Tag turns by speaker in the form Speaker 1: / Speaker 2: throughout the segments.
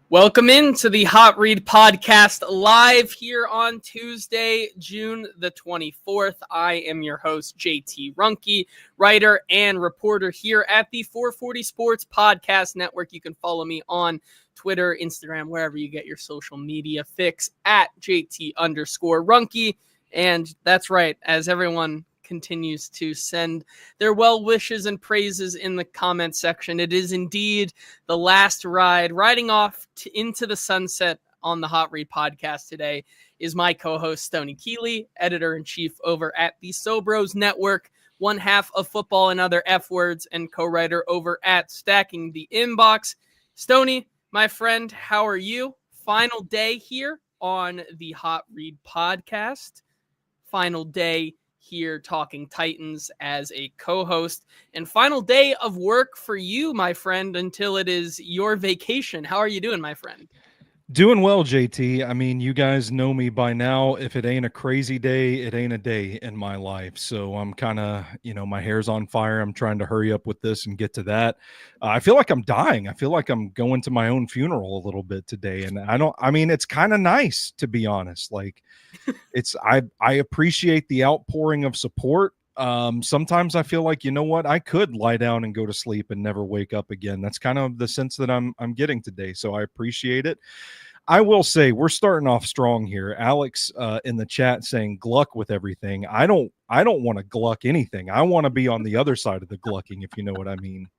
Speaker 1: Welcome into the Hot Read Podcast live here on Tuesday, June the 24th. I am your host, JT Ruhnke, writer and reporter here at the 440 Sports Podcast Network. You can follow me on Twitter, Instagram, wherever you get your social media fix at JT_Ruhnke. And that's right, as everyone continues to send their well wishes and praises in the comment section. It is indeed the last ride. Riding off into the sunset on the Hot Read Podcast today is my co-host Stoney Keeley, editor-in-chief over at the Sobros Network, one half of Football and Other F Words, and co-writer over at Stacking the Inbox. Stoney, my friend, how are you? Final day here on the Hot Read Podcast. Final day here talking Titans as a co-host, and final day of work for you, my friend, until it is your vacation. How are you doing, my friend?
Speaker 2: Doing well, JT. I mean, you guys know me by now. If it ain't a crazy day, it ain't a day in my life. So I'm kind of, my hair's on fire. I'm trying to hurry up with this and get to that. I feel like I'm dying. I feel like I'm going to my own funeral a little bit today. And it's kind of nice, to be honest. Like I appreciate the outpouring of support. Sometimes I feel like, you know what, I could lie down and go to sleep and never wake up again. That's kind of the sense that I'm getting today. So I appreciate it. I will say we're starting off strong here. Alex in the chat saying Gluck with everything. I don't want to Gluck anything. I want to be on the other side of the Glucking, if you know what I mean.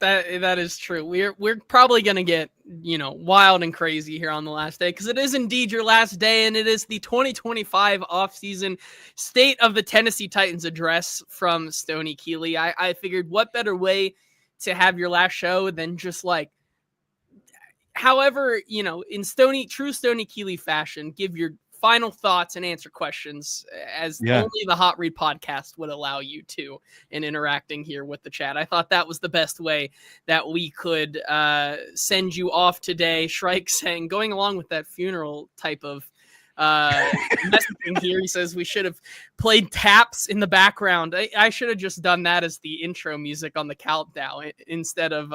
Speaker 1: That is true. We're probably going to get, wild and crazy here on the last day, because it is indeed your last day, and it is the 2025 offseason State of the Tennessee Titans address from Stoney Keeley. I figured what better way to have your last show than just however, in true Stoney Keeley fashion, give your final thoughts and answer questions as only the Hot Read Podcast would allow you to in interacting here with the chat. I thought that was the best way that we could send you off today. Shrike saying, going along with that funeral type of messaging here, he says we should have played taps in the background. I should have just done that as the intro music on the countdown instead of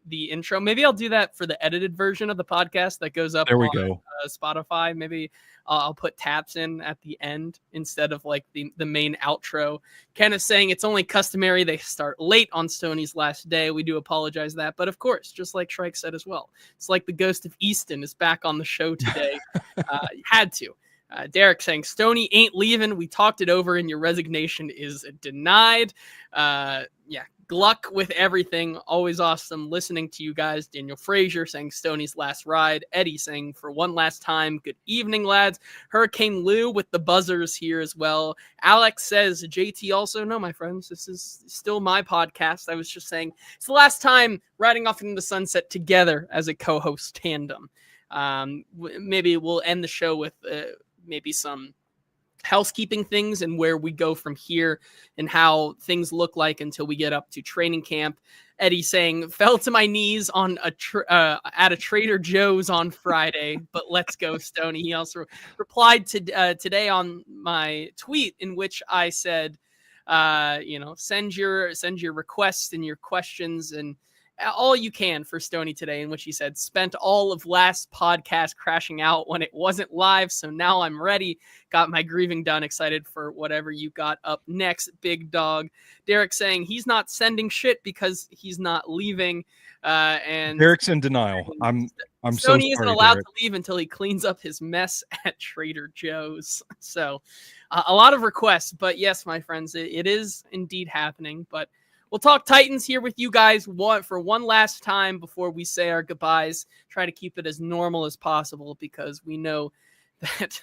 Speaker 1: the intro. Maybe I'll do that for the edited version of the podcast that goes up on Spotify. Maybe I'll put taps in at the end instead of the main outro. Ken is saying it's only customary they start late on Stoney's last day. We do apologize that, but of course, just like Shrike said as well, it's like the ghost of Easton is back on the show today. Had to. Derek saying Stoney ain't leaving. We talked it over and your resignation is denied. Gluck with everything. Always awesome listening to you guys. Daniel Frazier saying Stoney's last ride. Eddie saying for one last time, good evening, lads. Hurricane Lou with the buzzers here as well. Alex says, JT also, no, my friends, this is still my podcast. I was just saying it's the last time riding off into the sunset together as a co-host tandem. Maybe we'll end the show with maybe some housekeeping things and where we go from here and how things look like until we get up to training camp. Eddie saying, fell to my knees on at a Trader Joe's on Friday, but let's go, Stoney. He also replied to today on my tweet in which I said, send your requests and your questions and all you can for Stoney today, in which he said, spent all of last podcast crashing out when it wasn't live, so now I'm ready. Got my grieving done. Excited for whatever you got up next, big dog. Derek saying he's not sending shit because he's not leaving. And
Speaker 2: Derek's in denial. I'm
Speaker 1: Stoney
Speaker 2: so sorry,
Speaker 1: isn't allowed
Speaker 2: Derek.
Speaker 1: to leave until he cleans up his mess at Trader Joe's. So a lot of requests, but yes, my friends, it is indeed happening, but we'll talk Titans here with you guys for one last time before we say our goodbyes. Try to keep it as normal as possible because we know that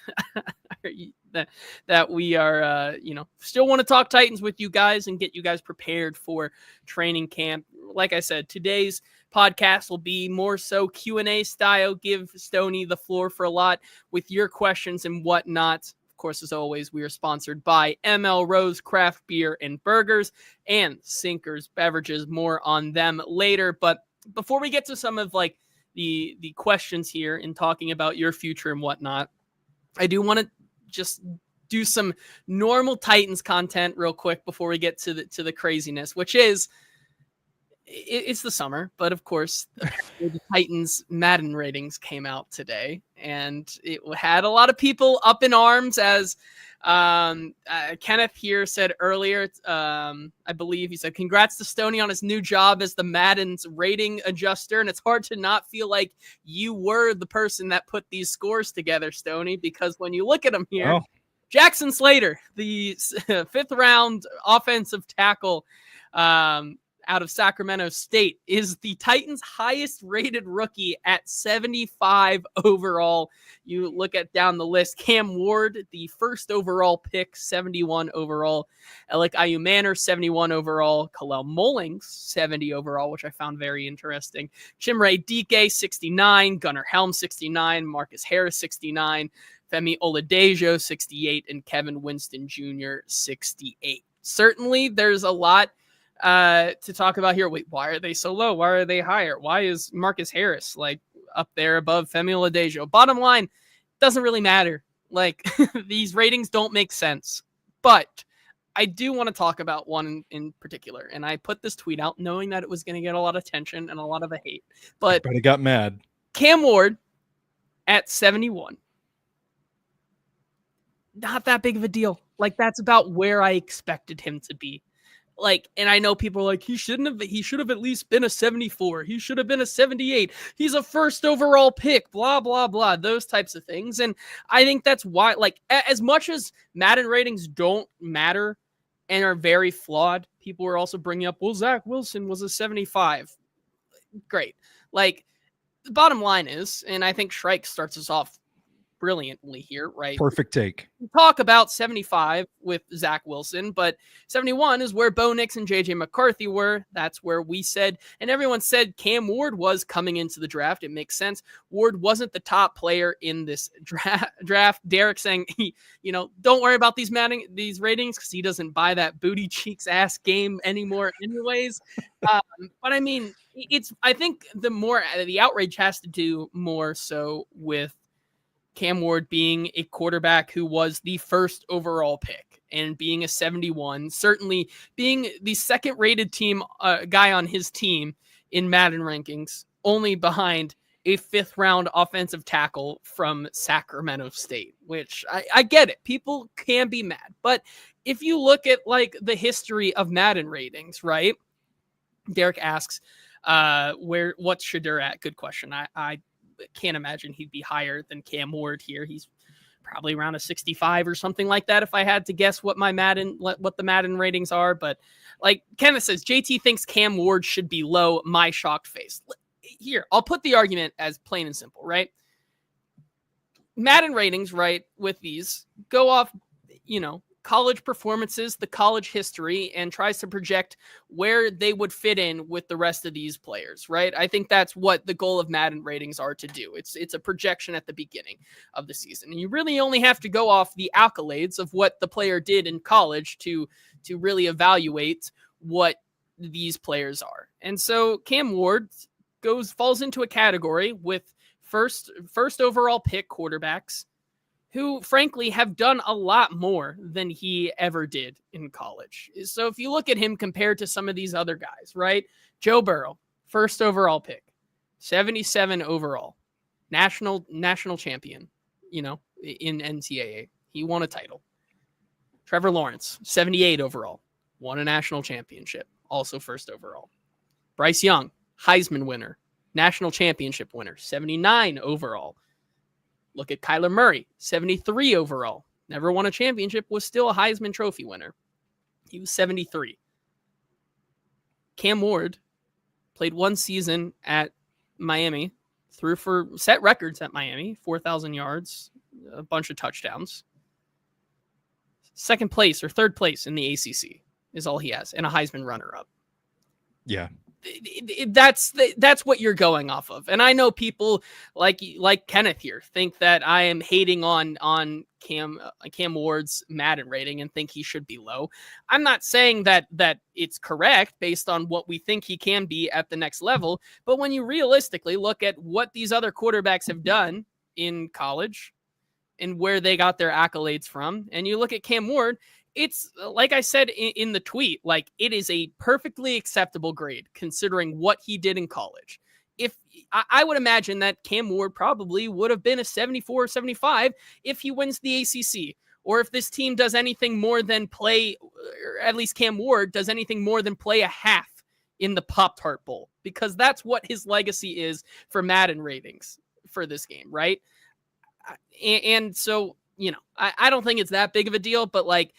Speaker 1: that we are, still want to talk Titans with you guys and get you guys prepared for training camp. Like I said, today's podcast will be more so Q&A style. Give Stoney the floor for a lot with your questions and whatnot. Of course, as always, we are sponsored by ML Rose Craft Beer and Burgers and Sinkers Beverages. More on them later. But before we get to some of the questions here in talking about your future and whatnot, I do want to just do some normal Titans content real quick before we get to the craziness, which is it's the summer, but of course, the Titans Madden ratings came out today, and it had a lot of people up in arms as Kenneth here said earlier. I believe he said, "Congrats to Stoney on his new job as the Madden's rating adjuster." And it's hard to not feel like you were the person that put these scores together, Stoney, because when you look at them here, Jackson Slater, the 5th round offensive tackle, out of Sacramento State, is the Titans' highest rated rookie at 75 overall. You look at down the list, Cam Ward, the 1st overall pick, 71 overall. Alec Ayumanor, 71 overall. Kalel Mullings, 70 overall, which I found very interesting. Chimere Dike, 69. Gunnar Helm, 69. Marcus Harris, 69. Femi Oladejo, 68. And Kevin Winston Jr., 68. Certainly, there's a lot to talk about here. Wait, why are they so low? Why are they higher? Why is Marcus Harris like up there above Femi Oladejo? Bottom line, doesn't really matter. Like these ratings don't make sense. But I do want to talk about one in particular. And I put this tweet out knowing that it was going to get a lot of attention and a lot of the hate. But
Speaker 2: he got mad.
Speaker 1: Cam Ward at 71. Not that big of a deal. Like that's about where I expected him to be. Like, and I know people are like, he should have at least been a 74. He should have been a 78. He's a 1st overall pick, blah, blah, blah, those types of things. And I think that's why, like, as much as Madden ratings don't matter and are very flawed, people were also bringing up, well, Zach Wilson was a 75. Great. Like, the bottom line is, and I think Shrike starts us off brilliantly here, right?
Speaker 2: Perfect take.
Speaker 1: We talk about 75 with Zach Wilson, but 71 is where Bo Nix and JJ McCarthy were. That's where we said, and everyone said Cam Ward was coming into the draft. It makes sense. Ward wasn't the top player in this draft. Derek saying, don't worry about these ratings because he doesn't buy that booty cheeks ass game anymore anyways. But I mean, I think the outrage has to do more so with Cam Ward being a quarterback who was the 1st overall pick and being a 71, certainly being the 2nd rated guy on his team in Madden rankings, only behind a 5th round offensive tackle from Sacramento State, which I get it. People can be mad, but if you look at like the history of Madden ratings, right? Derek asks, what's Shadur at? Good question. I can't imagine he'd be higher than Cam Ward here. He's probably around a 65 or something like that if I had to guess what the Madden ratings are. But like Kenneth says, JT thinks Cam Ward should be low. My shocked face. Here, I'll put the argument as plain and simple, right? Madden ratings, right, with these go off, college performances, the college history, and tries to project where they would fit in with the rest of these players, right? I think that's what the goal of Madden ratings are to do. It's a projection at the beginning of the season. And you really only have to go off the accolades of what the player did in college to really evaluate what these players are. And so Cam Ward falls into a category with first overall pick quarterbacks who, frankly, have done a lot more than he ever did in college. So if you look at him compared to some of these other guys, right? Joe Burrow, 1st overall pick, 77 overall, national champion, in NCAA. He won a title. Trevor Lawrence, 78 overall, won a national championship, also 1st overall. Bryce Young, Heisman winner, national championship winner, 79 overall. Look at Kyler Murray, 73 overall. Never won a championship, was still a Heisman Trophy winner. He was 73. Cam Ward played 1 season at Miami, threw for set records at Miami, 4,000 yards, a bunch of touchdowns. 2nd place or 3rd place in the ACC is all he has, and a Heisman runner-up.
Speaker 2: Yeah.
Speaker 1: That's what you're going off of. And I know people like Kenneth here think that I am hating on Cam Ward's Madden rating and think he should be low. I'm not saying that it's correct based on what we think he can be at the next level, but when you realistically look at what these other quarterbacks have done in college and where they got their accolades from, and you look at Cam Ward, It's like I said in the tweet, like it is a perfectly acceptable grade considering what he did in college. If I would imagine that Cam Ward probably would have been a 74 or 75 if he wins the ACC, or if this team does anything more than play, or at least Cam Ward does anything more than play a half in the Pop-Tart Bowl, because that's what his legacy is for Madden ratings for this game, right? And so, I don't think it's that big of a deal, but like,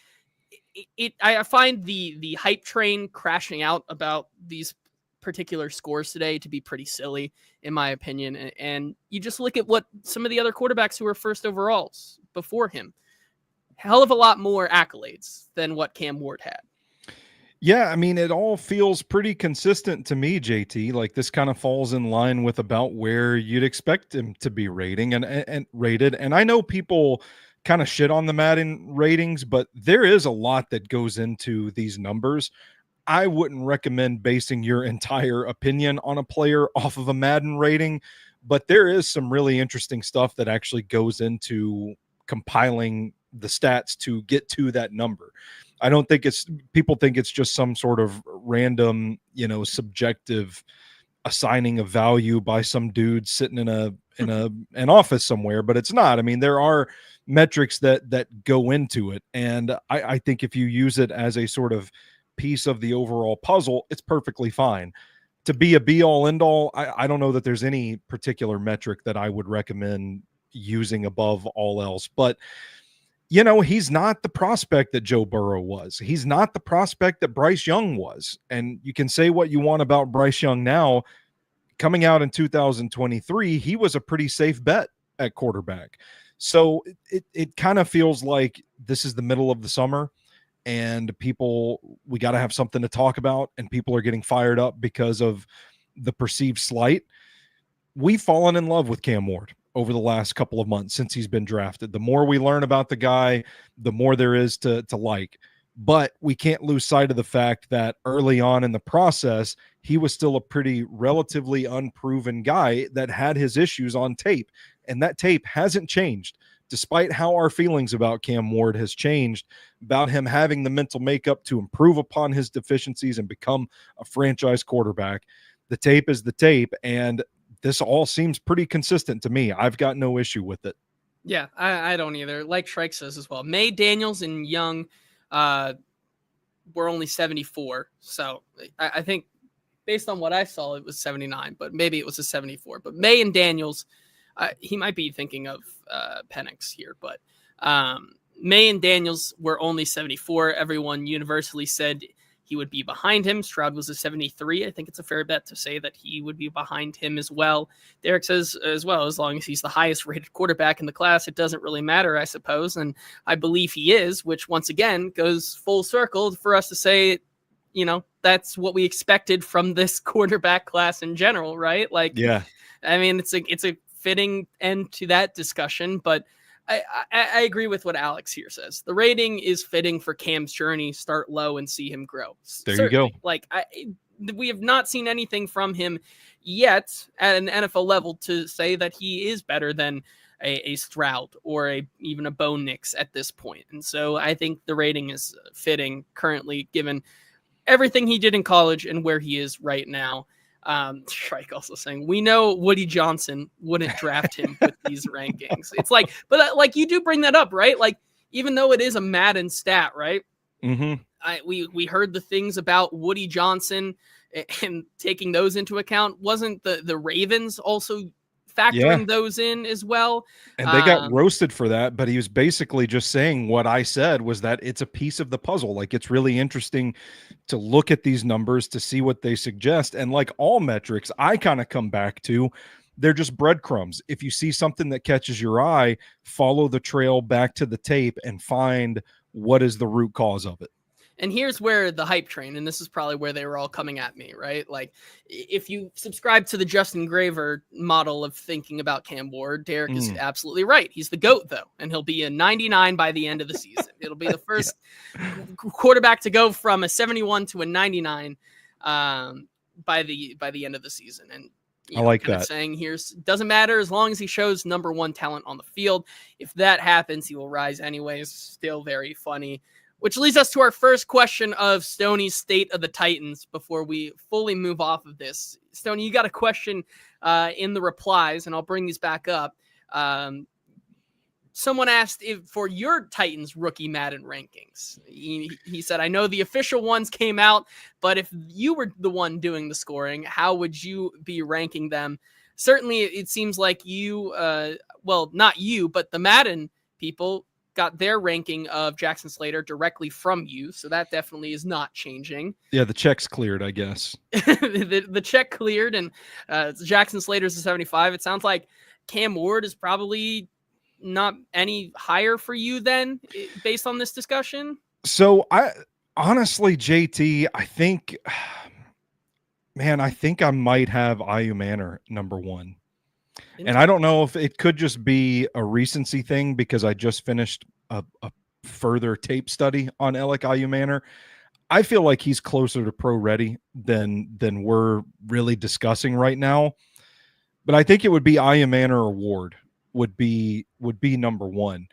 Speaker 1: I find the hype train crashing out about these particular scores today to be pretty silly, in my opinion. And you just look at what some of the other quarterbacks who were first overalls before him, hell of a lot more accolades than what Cam Ward had.
Speaker 2: Yeah, I mean, it all feels pretty consistent to me, JT. Like this kind of falls in line with about where you'd expect him to be rating and rated. And I know people kind of shit on the Madden ratings, but there is a lot that goes into these numbers. I wouldn't recommend basing your entire opinion on a player off of a Madden rating, but there is some really interesting stuff that actually goes into compiling the stats to get to that number. I don't think people think it's just some sort of random, subjective assigning of value by some dude sitting in an office somewhere, but it's not. I mean, there are metrics that go into it. And I think if you use it as a sort of piece of the overall puzzle, it's perfectly fine. To be a be all end all, I don't know that there's any particular metric that I would recommend using above all else, but he's not the prospect that Joe Burrow was. He's not the prospect that Bryce Young was. And you can say what you want about Bryce Young now. Coming out in 2023, he was a pretty safe bet at quarterback. So it kind of feels like this is the middle of the summer and we got to have something to talk about, and people are getting fired up because of the perceived slight. We've fallen in love with Cam Ward over the last couple of months since he's been drafted. The more we learn about the guy, the more there is to like. But we can't lose sight of the fact that early on in the process, he was still a pretty relatively unproven guy that had his issues on tape. And that tape hasn't changed, despite how our feelings about Cam Ward has changed, about him having the mental makeup to improve upon his deficiencies and become a franchise quarterback. The tape is the tape, and this all seems pretty consistent to me. I've got no issue with it.
Speaker 1: Yeah, I don't either. Like Shrike says as well, May, Daniels, and Young were only 74. So I think based on what I saw, it was 79, but maybe it was a 74. But May and Daniels, he might be thinking of Penix here, but May and Daniels were only 74. Everyone universally said he would be behind him. Stroud was a 73. I think it's a fair bet to say that he would be behind him as well. Derek says as well, as long as he's the highest rated quarterback in the class, it doesn't really matter, I suppose. And I believe he is, which once again goes full circle for us to say, that's what we expected from this quarterback class in general, right? Like,
Speaker 2: yeah,
Speaker 1: I mean, it's a fitting end to that discussion, but I agree with what Alex here says. The rating is fitting for Cam's journey. Start low and see him grow.
Speaker 2: There Certainly. You go.
Speaker 1: Like we have not seen anything from him yet at an NFL level to say that he is better than a Stroud or even a Bo Nix at this point. And so I think the rating is fitting currently, given everything he did in college and where he is right now. Shrike also saying, we know Woody Johnson wouldn't draft him with these rankings. It's like, but like you do bring that up, right? Like, even though it is a Madden stat, right?
Speaker 2: Mm-hmm.
Speaker 1: We heard the things about Woody Johnson and taking those into account. Wasn't the Ravens also factoring those in as well?
Speaker 2: And they got roasted for that, but he was basically just saying what I said was that it's a piece of the puzzle. Like, it's really interesting to look at these numbers to see what they suggest. And like all metrics, I kind of come back to, they're just breadcrumbs. If you see something that catches your eye, follow the trail back to the tape and find what is the root cause of it.
Speaker 1: And here's where the hype train, and this is probably where they were all coming at me, right? Like, if you subscribe to the Justin Graver model of thinking about Cam Ward, Derek is absolutely right. He's the GOAT, though, and he'll be a 99 by the end of the season. It'll be the first quarterback to go from a 71 to a 99 by the end of the season. And
Speaker 2: I like that.
Speaker 1: Saying here's doesn't matter as long as he shows number one talent on the field. If that happens, he will rise anyways. Still very funny. Which leads us to our first question of Stoney's State of the Titans before we fully move off of this. Stoney, you got a question in the replies, and I'll bring these back up. Someone asked if for your Titans rookie Madden rankings. He said, I know the official ones came out, but if you were the one doing the scoring, how would you be ranking them? Certainly, it seems like you, well, not you, but the Madden people got their ranking of Jackson Slater directly from you, so that definitely is not changing.
Speaker 2: Yeah, the check's cleared, I guess.
Speaker 1: the check cleared, and Jackson Slater's a 75. It sounds like Cam Ward is probably not any higher for you then, based on this discussion.
Speaker 2: So I honestly, JT, I think I might have Ayu Manor number one. And I don't know if it could just be a recency thing because I just finished a further tape study on Alec Ayu Manor. I feel like he's closer to pro ready than we're really discussing right now. But I think it would be Ayu Manor or Ward would be number one.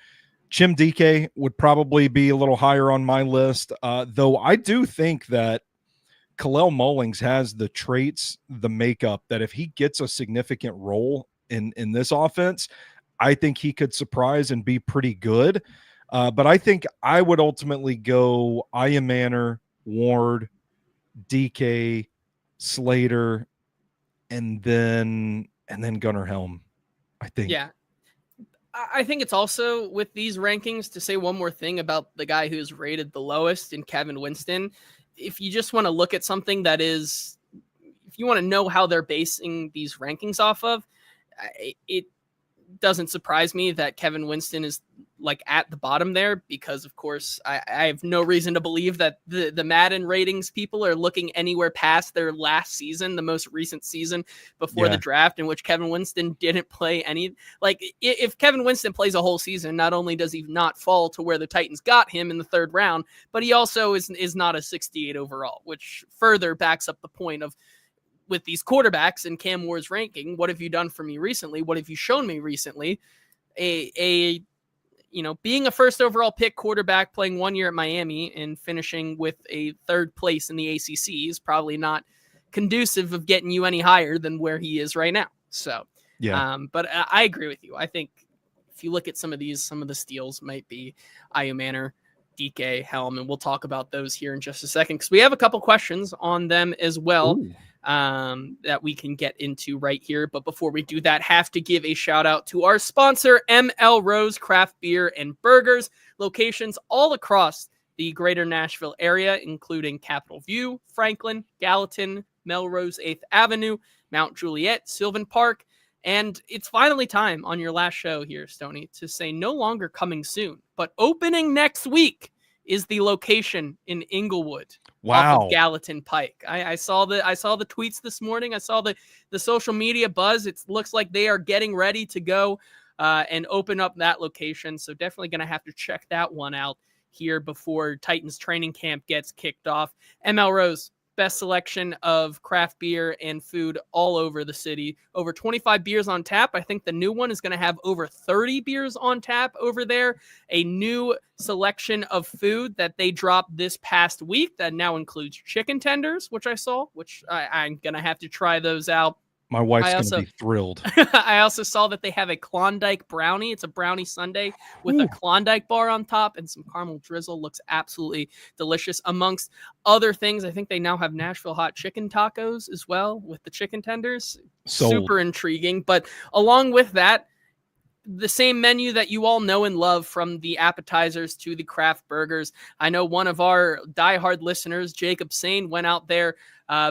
Speaker 2: Chim DK would probably be a little higher on my list, though I do think that Kalel Mullings has the traits, the makeup, that if he gets a significant role in this offense, I think he could surprise and be pretty good. But I think I would ultimately go Ayu Manor, Ward, DK, Slater, and then Gunnar Helm, I think.
Speaker 1: Yeah. I think it's also with these rankings to say one more thing about the guy who's rated the lowest in Kevin Winston. If you just want to look at something that is, if you want to know how they're basing these rankings off of, it doesn't surprise me that Kevin Winston is like at the bottom there, because of course I have no reason to believe that the Madden ratings people are looking anywhere past their last season, the most recent season before the draft, in which Kevin Winston didn't play any. Like, if Kevin Winston plays a whole season, not only does he not fall to where the Titans got him in the third round, but he also is not a 68 overall, which further backs up the point of, with these quarterbacks in Cam Ward's ranking, what have you done for me recently? What have you shown me recently? Being a first overall pick quarterback, playing 1 year at Miami and finishing with a third place in the ACC is probably not conducive of getting you any higher than where he is right now. So, yeah. But I agree with you. I think if you look at some of the steals might be Ayu Manor, DK, Helm, and we'll talk about those here in just a second, because we have a couple questions on them as well. Ooh. That we can get into right here. But before we do that, have to give a shout out to our sponsor, ML Rose Craft Beer and Burgers, locations all across the greater Nashville area, including Capitol View, Franklin, Gallatin, Melrose 8th Avenue, Mount Juliet, Sylvan Park. And it's finally time on your last show here, Stoney, to say no longer coming soon, but opening next week is the location in Inglewood.
Speaker 2: Wow.
Speaker 1: Off of Gallatin Pike. I saw the tweets this morning. I saw the social media buzz. It looks like they are getting ready to go and open up that location. So definitely going to have to check that one out here before Titans training camp gets kicked off. ML Rose, best selection of craft beer and food all over the city. Over 25 beers on tap. I think the new one is going to have over 30 beers on tap over there. A new selection of food that they dropped this past week that now includes chicken tenders, which I saw, which I'm going to have to try those out.
Speaker 2: My wife's going to be thrilled.
Speaker 1: I also saw that they have a Klondike brownie. It's a brownie sundae with a Klondike bar on top and some caramel drizzle. Looks absolutely delicious. Amongst other things, I think they now have Nashville hot chicken tacos as well with the chicken tenders.
Speaker 2: Sold.
Speaker 1: Super intriguing. But along with that, the same menu that you all know and love, from the appetizers to the craft burgers. I know one of our diehard listeners, Jacob Sane, went out there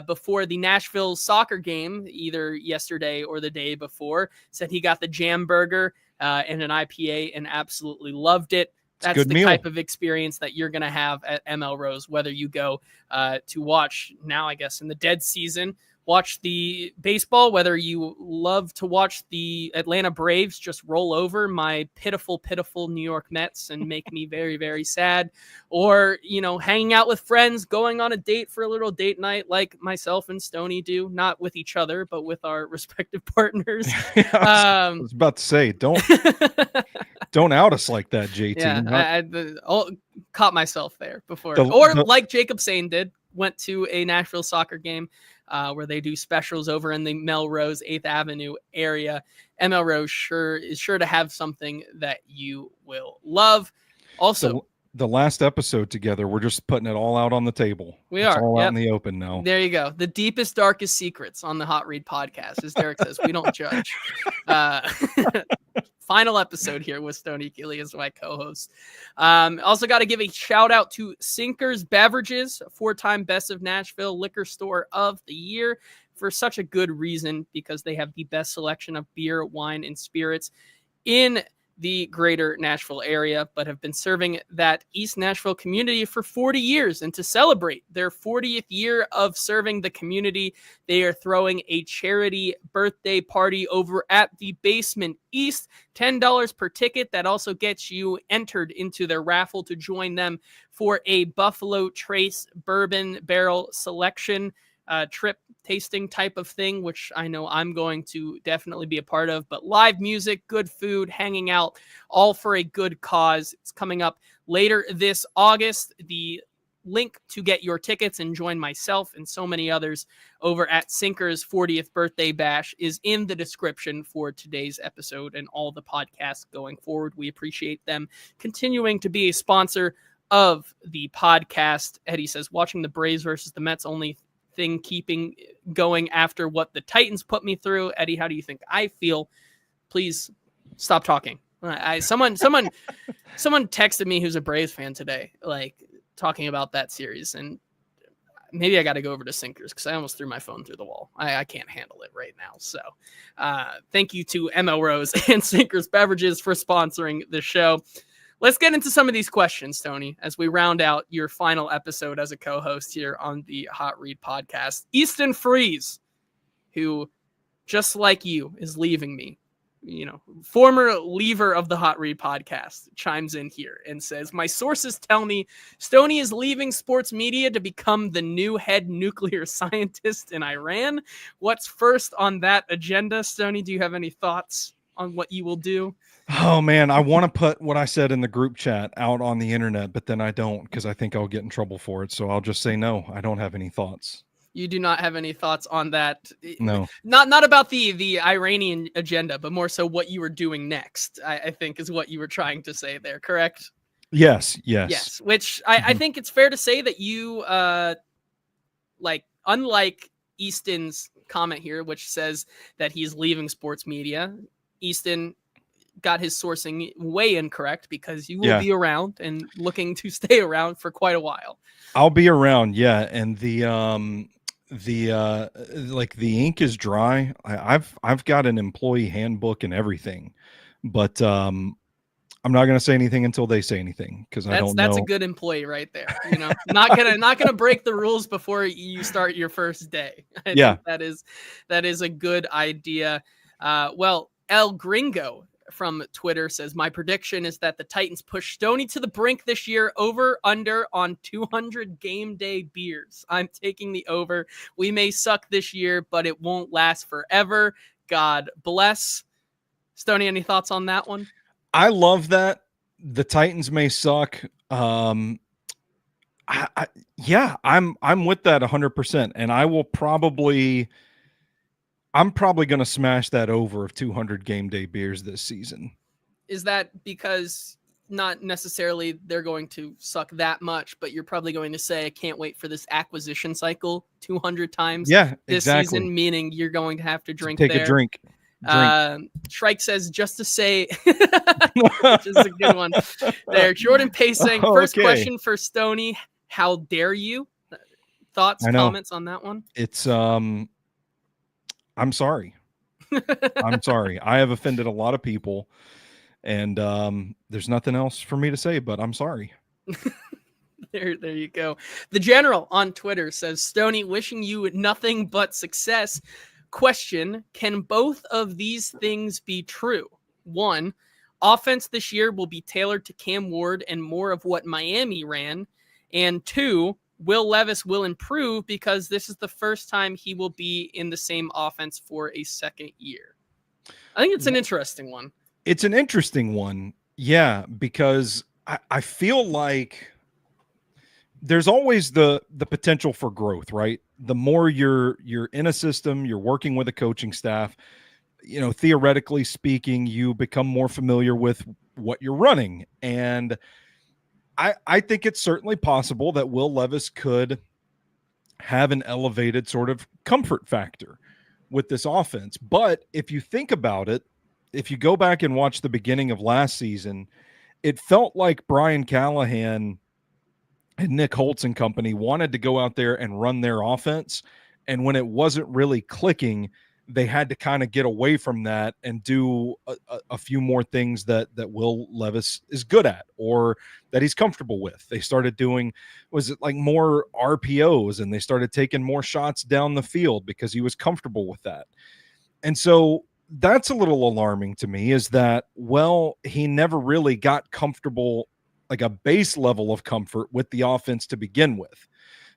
Speaker 1: before the Nashville soccer game, either yesterday or the day before, said he got the jam burger and an IPA and absolutely loved it. That's the type of experience that you're going to have at ML Rose, whether you go to watch now, I guess, in the dead season, watch the baseball, whether you love to watch the Atlanta Braves just roll over my pitiful, pitiful New York Mets and make me very, very sad, or, hanging out with friends, going on a date for a little date night like myself and Stoney do, not with each other, but with our respective partners.
Speaker 2: I was about to say, don't out us like that, JT.
Speaker 1: Yeah, caught myself there before. Like Jacob Sane did, went to a Nashville soccer game where they do specials over in the Melrose 8th Avenue area. Melrose is sure to have something that you will love. Also,
Speaker 2: the last episode together, we're just putting it all out on the table. It's all out in the open now.
Speaker 1: There you go. The deepest, darkest secrets on the Hot Read podcast, as Derek says. We don't judge. Final episode here with Stoney Keeley as my co-host. Also got to give a shout out to Sinkers Beverages, 4-time Best of Nashville Liquor Store of the Year, for such a good reason, because they have the best selection of beer, wine, and spirits in the greater Nashville area, but have been serving that East Nashville community for 40 years. And to celebrate their 40th year of serving the community, they are throwing a charity birthday party over at the Basement East. $10 per ticket. That also gets you entered into their raffle to join them for a Buffalo Trace bourbon barrel selection trip tasting type of thing, which I know I'm going to definitely be a part of. But live music, good food, hanging out, all for a good cause. It's coming up later this August. The link to get your tickets and join myself and so many others over at Sinker's 40th birthday bash is in the description for today's episode and all the podcasts going forward. We appreciate them continuing to be a sponsor of the podcast. Eddie says, watching the Braves versus the Mets only thing keeping going after what the Titans put me through. Eddie, how do you think I feel? Please stop talking. Someone texted me who's a Braves fan today, like talking about that series, and maybe I got to go over to Sinkers because I almost threw my phone through the wall. I can't handle it right now. So thank you to ML Rose and Sinkers Beverages for sponsoring the show. Let's get into some of these questions, Tony, as we round out your final episode as a co-host here on the Hot Read podcast. Easton Freeze, who, just like you, is leaving me, former leaver of the Hot Read podcast, chimes in here and says, my sources tell me Stoney is leaving sports media to become the new head nuclear scientist in Iran. What's first on that agenda, Stoney? Do you have any thoughts on what you will do?
Speaker 2: Oh man, I want to put what I said in the group chat out on the internet, but then I don't, because I think I'll get in trouble for it. So I'll just say no. I don't have any thoughts.
Speaker 1: You do not have any thoughts on that?
Speaker 2: No.
Speaker 1: Not about the Iranian agenda, but more so what you were doing next, I think is what you were trying to say there, correct?
Speaker 2: Yes.
Speaker 1: Which I think it's fair to say that you, unlike Easton's comment here, which says that he's leaving sports media, Easton got his sourcing way incorrect, because you will be around and looking to stay around for quite a while.
Speaker 2: I'll be around. Yeah. And the ink is dry. I've got an employee handbook and everything, but I'm not going to say anything until they say anything, because I don't know. That's
Speaker 1: a good employee right there. Not gonna break the rules before you start your first day. I think that is a good idea. Well, El Gringo from Twitter says, my prediction is that the Titans push Stoney to the brink this year, over under on 200 game day beers. I'm taking the over. We may suck this year, but it won't last forever. God bless. Stoney, any thoughts on that one?
Speaker 2: I love that. The Titans may suck. I'm with that 100%. And I'm probably going to smash that over of 200 game day beers this season.
Speaker 1: Is that because not necessarily they're going to suck that much, but you're probably going to say, I can't wait for this acquisition cycle 200 times this season, meaning you're going to have to drink
Speaker 2: a drink.
Speaker 1: Shrike says, just to say, which is a good one there. Jordan Pacing, first question for Stoney. How dare you? Thoughts, comments on that one?
Speaker 2: It's, I'm sorry. I'm sorry. I have offended a lot of people, and there's nothing else for me to say, but I'm sorry.
Speaker 1: There you go. The General on Twitter says, Stoney, wishing you nothing but success. Question, can both of these things be true? 1, offense this year will be tailored to Cam Ward and more of what Miami ran. And 2, Will Levis will improve because this is the first time he will be in the same offense for a second year. I think it's an interesting one.
Speaker 2: It's an interesting one. Yeah, because I feel like there's always the potential for growth, right? The more you're in a system, you're working with a coaching staff, theoretically speaking, you become more familiar with what you're running. And I think it's certainly possible that Will Levis could have an elevated sort of comfort factor with this offense. But if you think about it, if you go back and watch the beginning of last season, it felt like Brian Callahan and Nick Holtz and company wanted to go out there and run their offense. And when it wasn't really clicking, they had to kind of get away from that and do a few more things that Will Levis is good at or that he's comfortable with. They started doing, was it like more RPOs, and they started taking more shots down the field because he was comfortable with that. And so that's a little alarming to me, is that, well, he never really got comfortable, like a base level of comfort with the offense to begin with.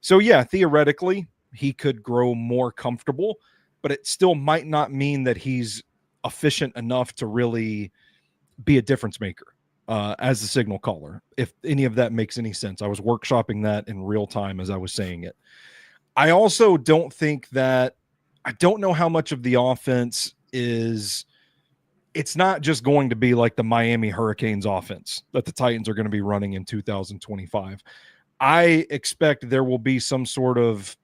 Speaker 2: So yeah, theoretically, he could grow more comfortable, but it still might not mean that he's efficient enough to really be a difference maker as the signal caller, if any of that makes any sense. I was workshopping that in real time as I was saying it. I also don't think that, I don't know how much of the offense is, it's not just going to be like the Miami Hurricanes offense that the Titans are going to be running in 2025. I expect there will be some sort of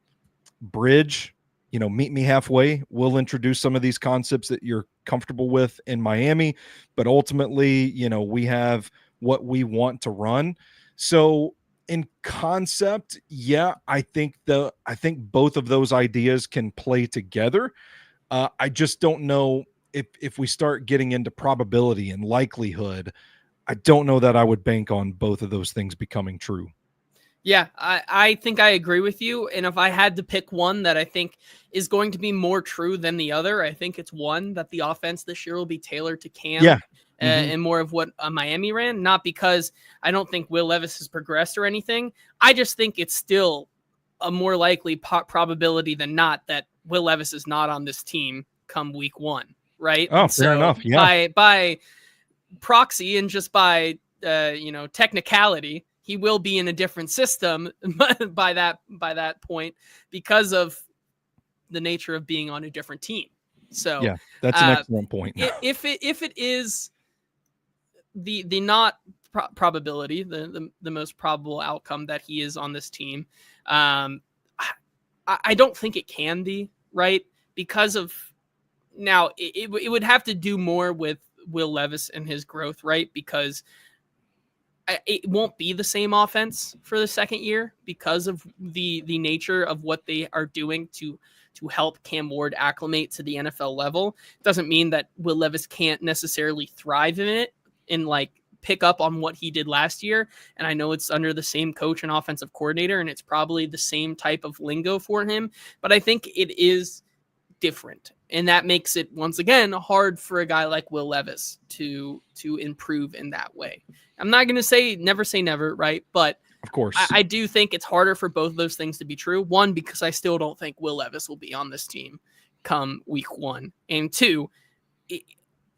Speaker 2: bridge, meet me halfway. We'll introduce some of these concepts that you're comfortable with in Miami, but ultimately, we have what we want to run. So in concept, yeah, I think both of those ideas can play together. I just don't know if we start getting into probability and likelihood. I don't know that I would bank on both of those things becoming true.
Speaker 1: Yeah, I think I agree with you. And if I had to pick one that I think is going to be more true than the other, I think it's one that the offense this year will be tailored to Cam and more of what Miami ran. Not because I don't think Will Levis has progressed or anything. I just think it's still a more likely probability than not that Will Levis is not on this team come week 1, right?
Speaker 2: Oh, fair enough. Yeah.
Speaker 1: By proxy and just by technicality, he will be in a different system by that point because of the nature of being on a different team. So
Speaker 2: yeah, that's an excellent point.
Speaker 1: If it is the not probability, the most probable outcome that he is on this team, I don't think it can be, right? Because of now, it would have to do more with Will Levis and his growth, right? Because it won't be the same offense for the second year because of the nature of what they are doing to help Cam Ward acclimate to the NFL level. It doesn't mean that Will Levis can't necessarily thrive in it and like pick up on what he did last year. And I know it's under the same coach and offensive coordinator, and it's probably the same type of lingo for him, but I think it is different. And that makes it, once again, hard for a guy like Will Levis to improve in that way. I'm not going to say never, right? But
Speaker 2: of course,
Speaker 1: I do think it's harder for both of those things to be true. One, because I still don't think Will Levis will be on this team come week 1. And 2,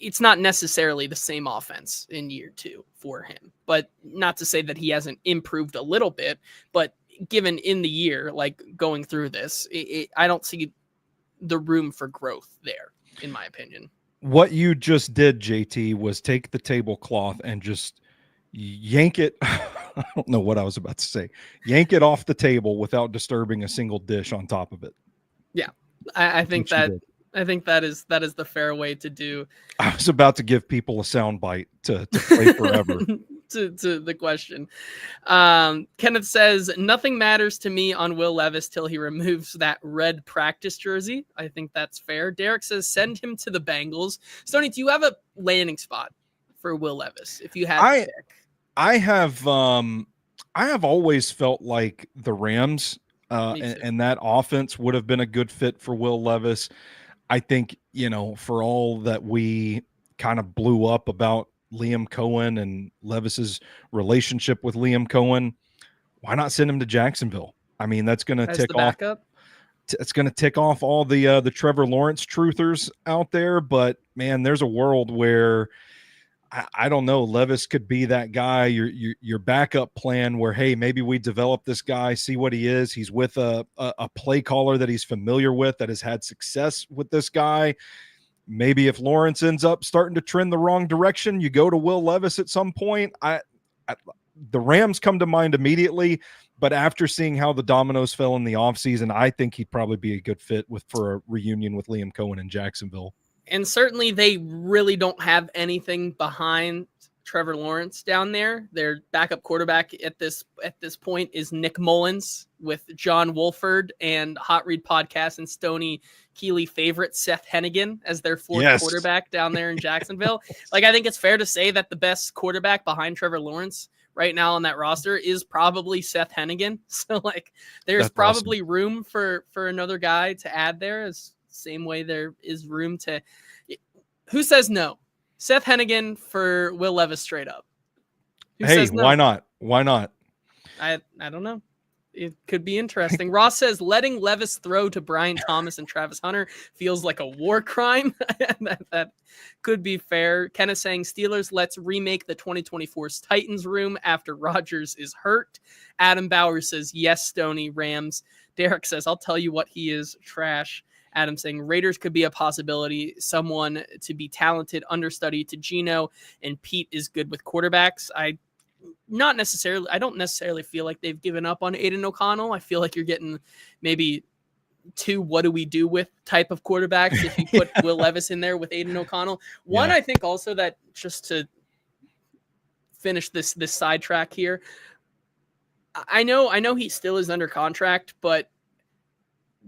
Speaker 1: it's not necessarily the same offense in year 2 for him. But not to say that he hasn't improved a little bit, but given in the year, like going through this, I don't see the room for growth there, in my opinion.
Speaker 2: What you just did, JT, was take the tablecloth and just yank it. I don't know what I was about to say. Yank it off the table without disturbing a single dish on top of it.
Speaker 1: Yeah, I think that is the fair way to do.
Speaker 2: I was about to give people a sound bite to play forever.
Speaker 1: to the question. Kenneth says, nothing matters to me on Will Levis till he removes that red practice jersey. I think that's fair. Derek says, send him to the Bengals. Stoney, do you have a landing spot for Will Levis if you had to pick?
Speaker 2: I have always felt like the Rams and that offense would have been a good fit for Will Levis. I think, for all that we kind of blew up about Liam Cohen and Levis's relationship with Liam Cohen, why not send him to Jacksonville? I mean, that's going to tick off. It's going to tick off all the Trevor Lawrence truthers out there. But man, there's a world where I don't know. Levis could be that guy, your backup plan where, hey, maybe we develop this guy, see what he is. He's with a play caller that he's familiar with, that has had success with this guy. Maybe if Lawrence ends up starting to trend the wrong direction, you go to Will Levis at some point. The Rams come to mind immediately, but after seeing how the dominoes fell in the offseason, I think he'd probably be a good fit for a reunion with Liam Cohen in Jacksonville.
Speaker 1: And certainly they really don't have anything behind Trevor Lawrence down there. Their backup quarterback at this point is Nick Mullins, with John Wolford and Hot Read Podcast and Stoney Keeley favorite Seth Hennigan as their fourth quarterback down there in Jacksonville. Like, I think it's fair to say that the best quarterback behind Trevor Lawrence right now on that roster is probably Seth Hennigan. So, like, there's probably room for another guy to add there, as same way there is room to. Who says no? Seth Hennigan for Will Levis straight up. Who says no?
Speaker 2: Why not? Why not?
Speaker 1: I don't know. It could be interesting. Ross says letting Levis throw to Brian Thomas and Travis Hunter feels like a war crime. that could be fair. Ken is saying Steelers, let's remake the 2024 Titans room after Rodgers is hurt. Adam Bauer says yes, Stoney. Rams. Derek says, I'll tell you what, he is trash. Adam saying Raiders could be a possibility. Someone to be talented, understudy to Geno, and Pete is good with quarterbacks. I don't necessarily feel like they've given up on Aiden O'Connell. I feel like you're getting maybe two what do we do with type of quarterbacks if you put Will Levis in there with Aiden O'Connell. One, I think also that, just to finish this sidetrack here, I know he still is under contract, but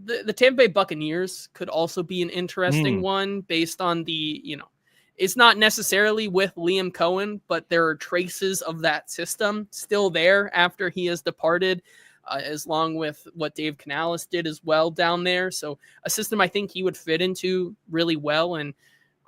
Speaker 1: the Tampa Bay Buccaneers could also be an interesting one based on the, it's not necessarily with Liam Cohen, but there are traces of that system still there after he has departed, as long with what Dave Canales did as well down there. So a system I think he would fit into really well. And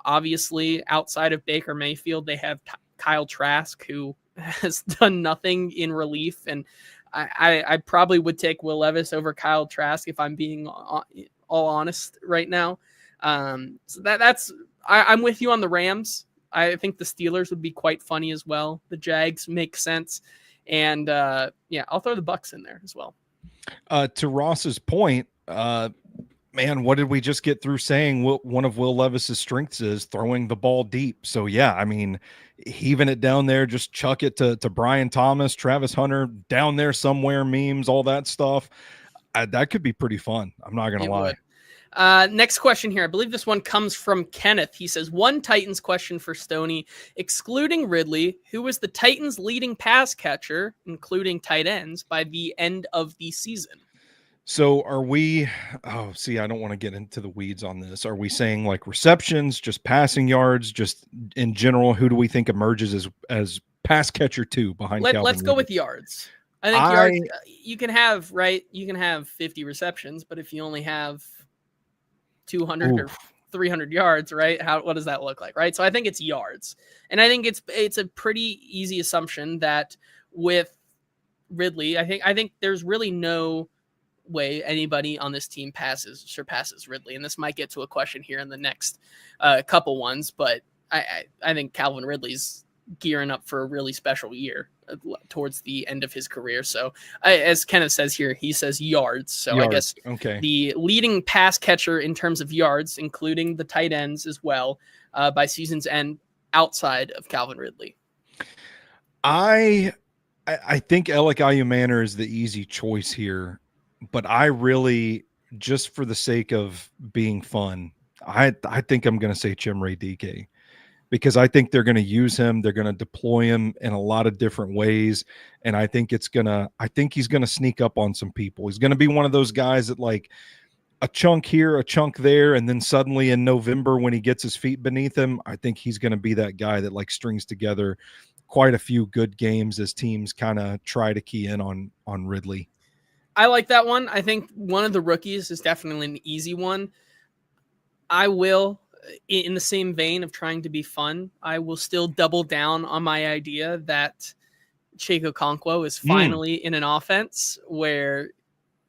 Speaker 1: obviously outside of Baker Mayfield, they have Kyle Trask, who has done nothing in relief. And I probably would take Will Levis over Kyle Trask if I'm being all honest right now. So that's I'm with you on the Rams. I think the Steelers would be quite funny as well. The Jags make sense. And I'll throw the Bucs in there as well.
Speaker 2: To Ross's point, man, what did we just get through saying? One of Will Levis's strengths is throwing the ball deep. So yeah, I mean, heaving it down there, just chuck it to Brian Thomas, Travis Hunter down there somewhere, memes, all that stuff. That could be pretty fun. I'm not going to lie.
Speaker 1: Next question here. I believe this one comes from Kenneth. He says, one Titans question for Stoney. Excluding Ridley, who was the Titans' leading pass catcher, including tight ends, by the end of the season?
Speaker 2: So are we, I don't want to get into the weeds on this. Are we saying like receptions, just passing yards, just in general, who do we think emerges as pass catcher two behind Calvin
Speaker 1: Let's go with yards. I think yards, you can have 50 receptions, but if you only have 200 or 300 yards, right? What does that look like, right? So I think it's yards. And I think it's a pretty easy assumption that with Ridley, I think there's really no way anybody on this team surpasses Ridley. And this might get to a question here in the next couple ones, but I think Calvin Ridley's gearing up for a really special year towards the end of his career. So as Kenneth says here, he says yards. So I guess the leading pass catcher in terms of yards, including the tight ends as well, by season's end outside of Calvin Ridley.
Speaker 2: I think Alec Ayumanner is the easy choice here, but I really, just for the sake of being fun, I think I'm going to say Chimere DK, because I think they're going to use him. They're going to deploy him in a lot of different ways. And I think he's going to sneak up on some people. He's going to be one of those guys that, like, a chunk here, a chunk there. And then suddenly in November, when he gets his feet beneath him, I think he's going to be that guy that, like, strings together quite a few good games as teams kind of try to key in on Ridley.
Speaker 1: I like that one. I think one of the rookies is definitely an easy one. I will, in the same vein of trying to be fun, I will still double down on my idea that Chig Okonkwo is finally in an offense where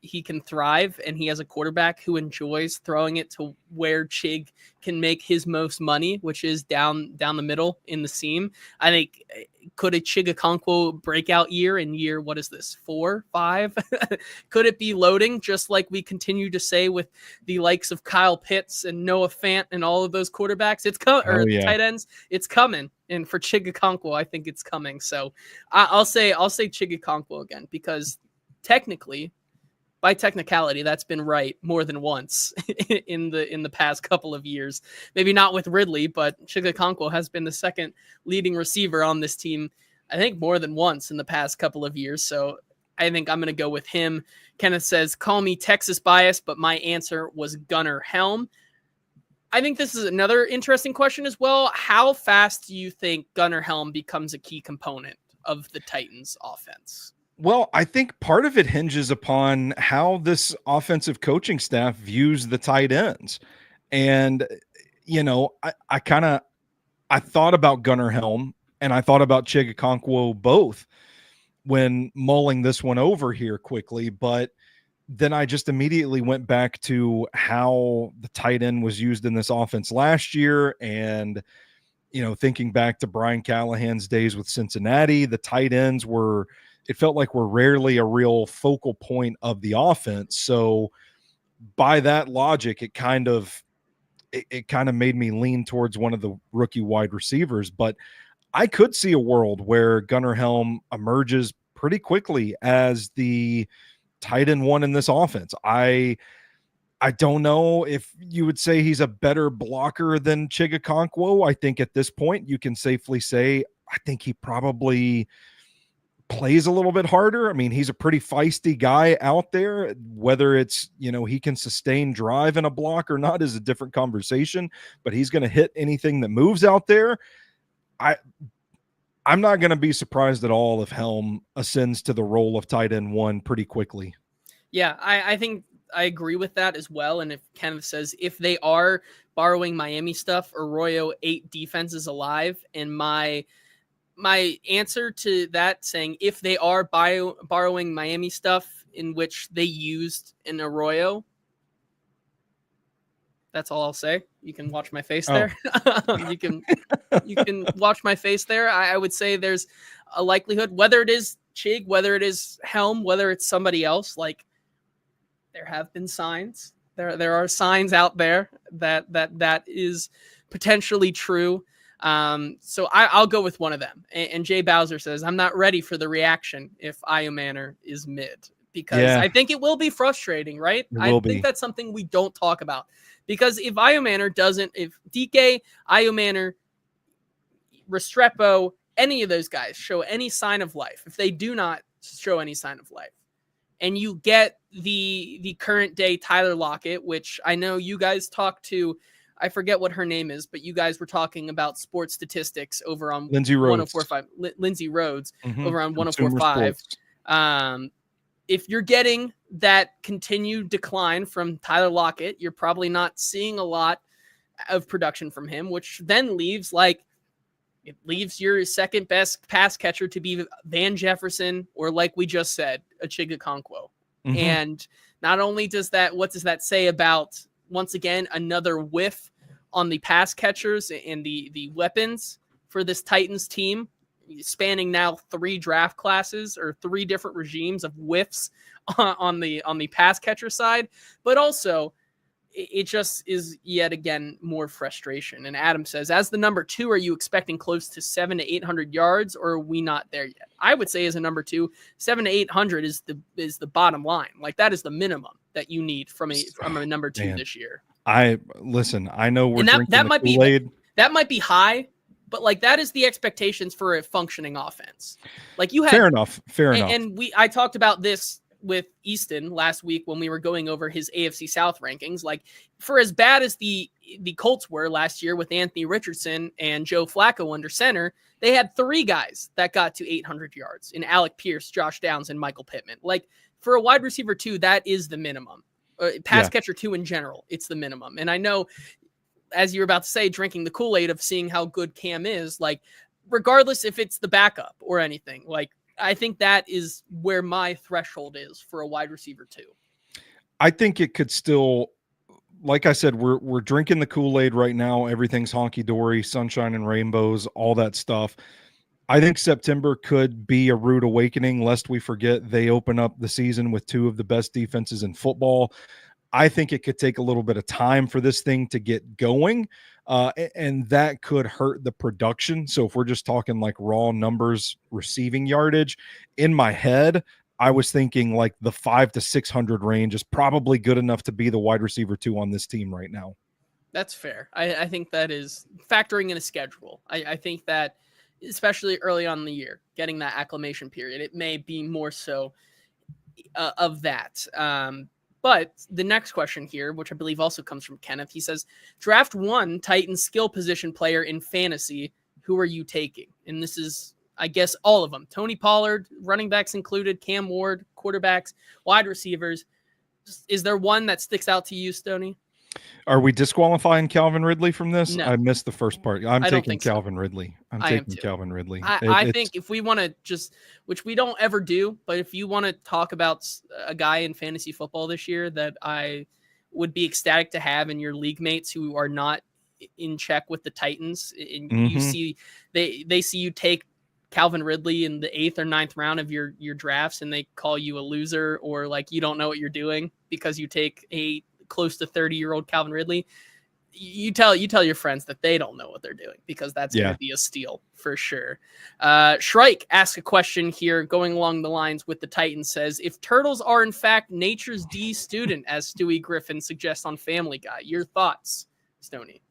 Speaker 1: he can thrive, and he has a quarterback who enjoys throwing it to where Chig can make his most money, which is down the middle in the seam. I think, could a Chig Okonkwo breakout year in year, what is this, 4, 5? Could it be loading, just like we continue to say with the likes of Kyle Pitts and Noah Fant and all of those quarterbacks? It's the tight ends. It's coming. And for Chig Okonkwo, I think it's coming. So I'll say Chig Okonkwo again, because technically, by technicality, that's been right more than once in the past couple of years. Maybe not with Ridley, but Chig Okonkwo has been the second leading receiver on this team, I think, more than once in the past couple of years. So I think I'm going to go with him. Kenneth says, call me Texas bias, but my answer was Gunnar Helm. I think this is another interesting question as well. How fast do you think Gunnar Helm becomes a key component of the Titans offense?
Speaker 2: Well, I think part of it hinges upon how this offensive coaching staff views the tight ends. And, you know, I thought about Gunnar Helm and I thought about Chig Okonkwo both when mulling this one over here quickly, but then I just immediately went back to how the tight end was used in this offense last year. And, you know, thinking back to Brian Callahan's days with Cincinnati, the tight ends it felt like we're rarely a real focal point of the offense. So by that logic, it kind of made me lean towards one of the rookie wide receivers, but I could see a world where Gunnar Helm emerges pretty quickly as the tight end one in this offense. I don't know if you would say he's a better blocker than Chig Okonkwo. I think at this point you can safely say I think he probably plays a little bit harder. I mean, he's a pretty feisty guy out there. Whether it's, you know, he can sustain drive in a block or not is a different conversation, but he's going to hit anything that moves out there. I'm not going to be surprised at all if Helm ascends to the role of tight end one pretty quickly.
Speaker 1: Yeah, I think I agree with that as well. And if Kenneth says, if they are borrowing Miami stuff, Arroyo 8 defenses alive, and my answer to that saying, if they are borrowing Miami stuff in which they used an Arroyo, that's all I'll say. You can watch my face there. You can watch my face there. I would say there's a likelihood, whether it is Chig, whether it is Helm, whether it's somebody else, like there have been signs. There are signs out there that is potentially true. So I'll go with one of them. And Jay Bowser says, I'm not ready for the reaction if Iomanner is mid, because I think it will be frustrating, right? I think that's something we don't talk about, because if Iomanner doesn't, if DK, Iomanner, Restrepo, any of those guys show any sign of life, if they do not show any sign of life, and you get the current day Tyler Lockett, which I know you guys talked to, I forget what her name is, but you guys were talking about sports statistics over on
Speaker 2: Lindsay Rhodes.
Speaker 1: 104.5. Lindsay Rhodes over on 104.5. If you're getting that continued decline from Tyler Lockett, you're probably not seeing a lot of production from him, which then leaves your second best pass catcher to be Van Jefferson, or like we just said, a Chig Okonkwo. And not only does that, what does that say about, once again, another whiff on the pass catchers and the weapons for this Titans team, spanning now 3 draft classes or 3 different regimes of whiffs on the pass catcher side, but also it just is yet again more frustration. And Adam says, as the number 2, are you expecting close to 700 to 800 yards, or are we not there yet? I would say as a number 2, 700 to 800 is the bottom line. Like, that is the minimum that you need from a number 2 this year. I
Speaker 2: know we're drinking the Kool-Aid.
Speaker 1: That might be high, but like, that is the expectations for a functioning offense. Like, you have
Speaker 2: fair enough.
Speaker 1: And I talked about this with Easton last week when we were going over his AFC South rankings. Like, for as bad as the Colts were last year with Anthony Richardson and Joe Flacco under center, they had 3 guys that got to 800 yards in Alec Pierce, Josh Downs, and Michael Pittman. Like, for a wide receiver 2, that is the minimum. Pass catcher 2 in general, it's the minimum. And I know, as you were about to say, drinking the Kool-Aid of seeing how good Cam is, like, regardless if it's the backup or anything, like, I think that is where my threshold is for a wide receiver 2.
Speaker 2: I think it could still, like I said, we're drinking the Kool-Aid right now. Everything's honky-dory, sunshine and rainbows, all that stuff. I think September could be a rude awakening, lest we forget they open up the season with two of the best defenses in football. I think it could take a little bit of time for this thing to get going, and that could hurt the production. So if we're just talking like raw numbers, receiving yardage, in my head, I was thinking like the 500 to 600 range is probably good enough to be the wide receiver 2 on this team right now.
Speaker 1: That's fair. I think that is factoring in a schedule. I think that, especially early on in the year, getting that acclimation period, it may be more so of that. But the next question here, which I believe also comes from Kenneth, he says, draft 1 Titans skill position player in fantasy. Who are you taking? And this is, I guess, all of them. Tony Pollard, running backs included, Cam Ward, quarterbacks, wide receivers. Is there one that sticks out to you, Stoney?
Speaker 2: Are we disqualifying Calvin Ridley from this?
Speaker 1: No.
Speaker 2: I missed the first part. I'm taking Calvin Ridley. I'm taking Calvin Ridley.
Speaker 1: I think if we want to just, which we don't ever do, but if you want to talk about a guy in fantasy football this year that I would be ecstatic to have in your league mates who are not in check with the Titans, and you see they see you take Calvin Ridley in the 8th or 9th round of your drafts, and they call you a loser or like you don't know what you're doing because you take a close to 30-year-old Calvin Ridley. You tell your friends that they don't know what they're doing, because that's going to be a steal for sure. Shrike asks a question here going along the lines with the Titans, says, if turtles are in fact nature's D student, as Stewie Griffin suggests on Family Guy, your thoughts, Stoney?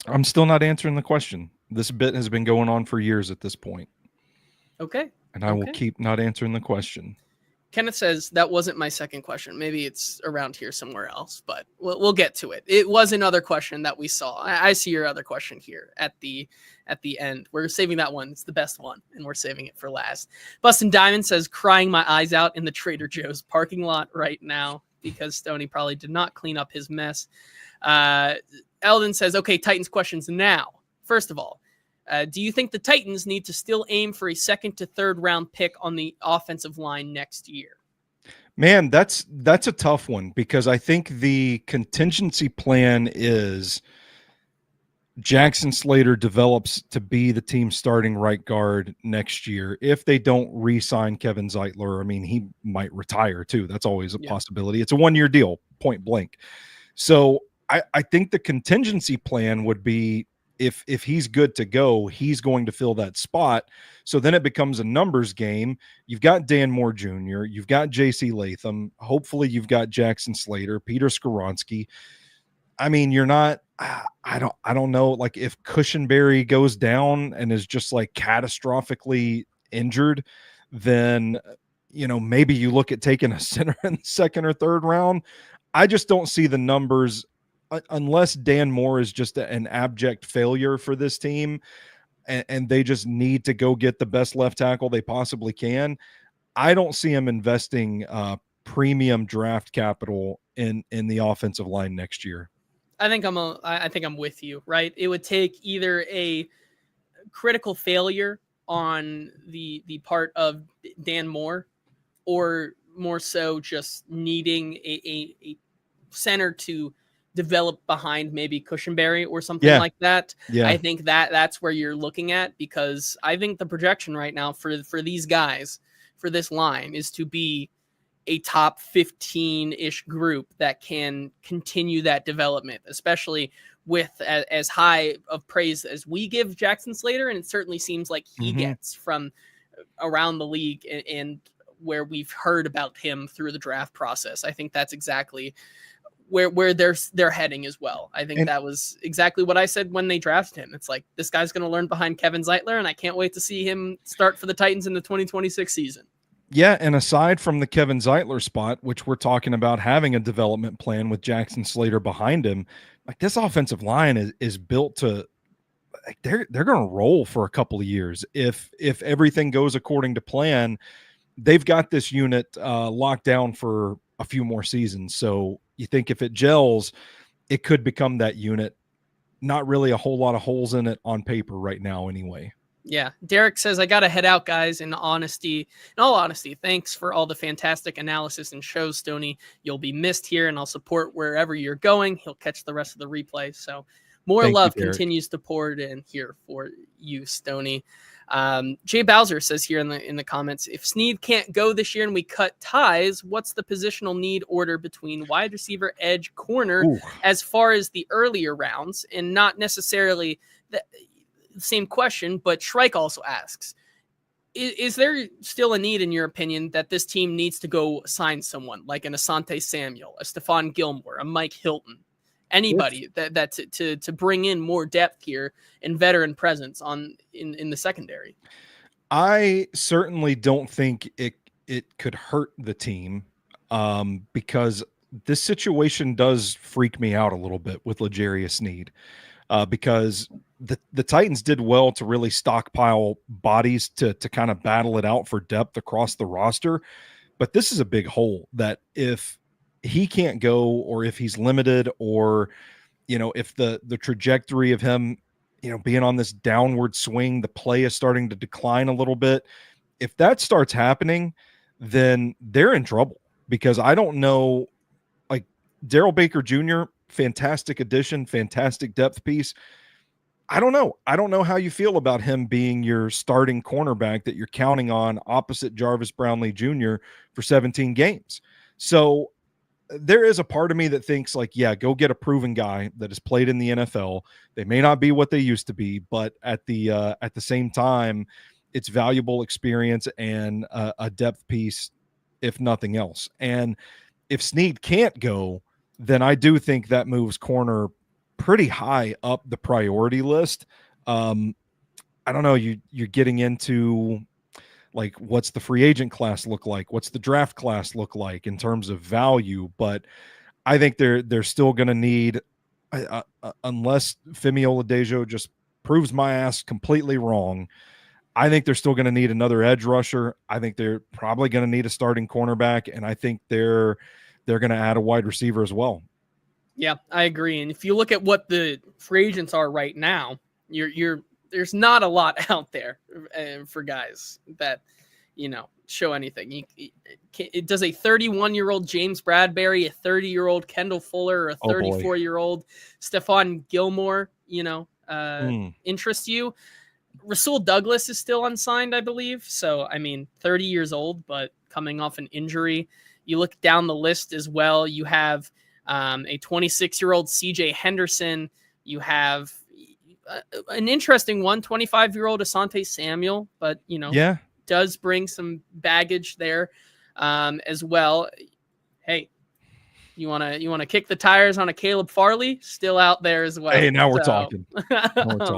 Speaker 2: I'm still not answering the question. This bit has been going on for years at this point.
Speaker 1: Okay.
Speaker 2: And I will keep not answering the question.
Speaker 1: Kenneth says that wasn't my second question. Maybe it's around here somewhere else, but we'll get to it. It was another question that we saw. I see your other question here at the end. We're saving that one. It's the best one, and we're saving it for last. Bustin' Diamond says, crying my eyes out in the Trader Joe's parking lot right now because Stoney probably did not clean up his mess. Eldon says, okay, Titans questions now. First of all, do you think the Titans need to still aim for a 2nd to 3rd round pick on the offensive line next year?
Speaker 2: Man, that's a tough one, because I think the contingency plan is Jackson Slater develops to be the team's starting right guard next year. If they don't re-sign Kevin Zeitler, I mean, he might retire too. That's always a possibility. It's a 1-year deal, point blank. So I think the contingency plan would be, if he's good to go, he's going to fill that spot. So then it becomes a numbers game. You've got Dan Moore Jr., you've got J.C. Latham. Hopefully you've got Jackson Slater, Peter Skoronski. I mean, you're not, I don't know, like if Cushenberry goes down and is just like catastrophically injured, then, maybe you look at taking a center in the 2nd or 3rd round. I just don't see the numbers unless Dan Moore is just an abject failure for this team and they just need to go get the best left tackle they possibly can. I don't see him investing premium draft capital in the offensive line next year.
Speaker 1: I think I'm with you, right? It would take either a critical failure on the part of Dan Moore, or more so just needing a center to develop behind maybe Cushenberry or something like that. Yeah. I think that's where you're looking at, because I think the projection right now for these guys, for this line, is to be a top 15-ish group that can continue that development, especially with as high of praise as we give Jackson Slater. And it certainly seems like he gets from around the league and where we've heard about him through the draft process. I think that's exactly where they're heading as well. I think that was exactly what I said when they drafted him. It's like, this guy's going to learn behind Kevin Zeitler, and I can't wait to see him start for the Titans in the 2026 season.
Speaker 2: Yeah, and aside from the Kevin Zeitler spot, which we're talking about having a development plan with Jackson Slater behind him, like this offensive line is built to, like, they're going to roll for a couple of years. If everything goes according to plan, they've got this unit locked down for a few more seasons. So you think if it gels, it could become that unit. Not really a whole lot of holes in it on paper right now anyway.
Speaker 1: Yeah. Derek says, I got to head out, guys. In all honesty, thanks for all the fantastic analysis and shows, Stoney. You'll be missed here, and I'll support wherever you're going. He'll catch the rest of the replay. So more love continues to pour in here for you, Stoney. Jay Bowser says here in the comments, if Snead can't go this year and we cut ties, what's the positional need order between wide receiver, edge, corner as far as the earlier rounds, and not necessarily the same question, but Shrike also asks, is there still a need, in your opinion, that this team needs to go sign someone like an Asante Samuel, a Stephon Gilmore, a Mike Hilton, anybody that to bring in more depth here and veteran presence in the secondary?
Speaker 2: I certainly don't think it could hurt the team, because this situation does freak me out a little bit with L'Jarius Sneed, because the Titans did well to really stockpile bodies to kind of battle it out for depth across the roster. But this is a big hole that if he can't go, or if he's limited, or, if the trajectory of him, being on this downward swing, the play is starting to decline a little bit. If that starts happening, then they're in trouble, because I don't know, like Darrell Baker Jr., fantastic addition, fantastic depth piece. I don't know how you feel about him being your starting cornerback that you're counting on opposite Jarvis Brownlee Jr. for 17 games. So there is a part of me that thinks like, yeah, go get a proven guy that has played in the NFL. They may not be what they used to be, but at the same time, it's valuable experience and a depth piece, if nothing else. And if Snead can't go, then I do think that moves corner pretty high up the priority list. I don't know. You're getting into like, what's the free agent class look like? What's the draft class look like in terms of value? But I think they're still going to need, unless Femi Oladejo just proves my ass completely wrong, I think they're still going to need another edge rusher. I think they're probably going to need a starting cornerback, and I think they're going to add a wide receiver as well.
Speaker 1: Yeah, I agree. And if you look at what the free agents are right now, there's not a lot out there for guys that, show anything. It does a 31-year-old James Bradbury, a 30-year-old Kendall Fuller, or a 34-year-old Stephon Gilmore, interest you? Rasul Douglas is still unsigned, I believe. So, 30 years old, but coming off an injury. You look down the list as well. You have a 26-year-old CJ Henderson. You have an interesting one, 25-year-old Asante Samuel, but, does bring some baggage there as well. Hey, you want to kick the tires on a Caleb Farley? Still out there as well.
Speaker 2: Hey, now we're talking.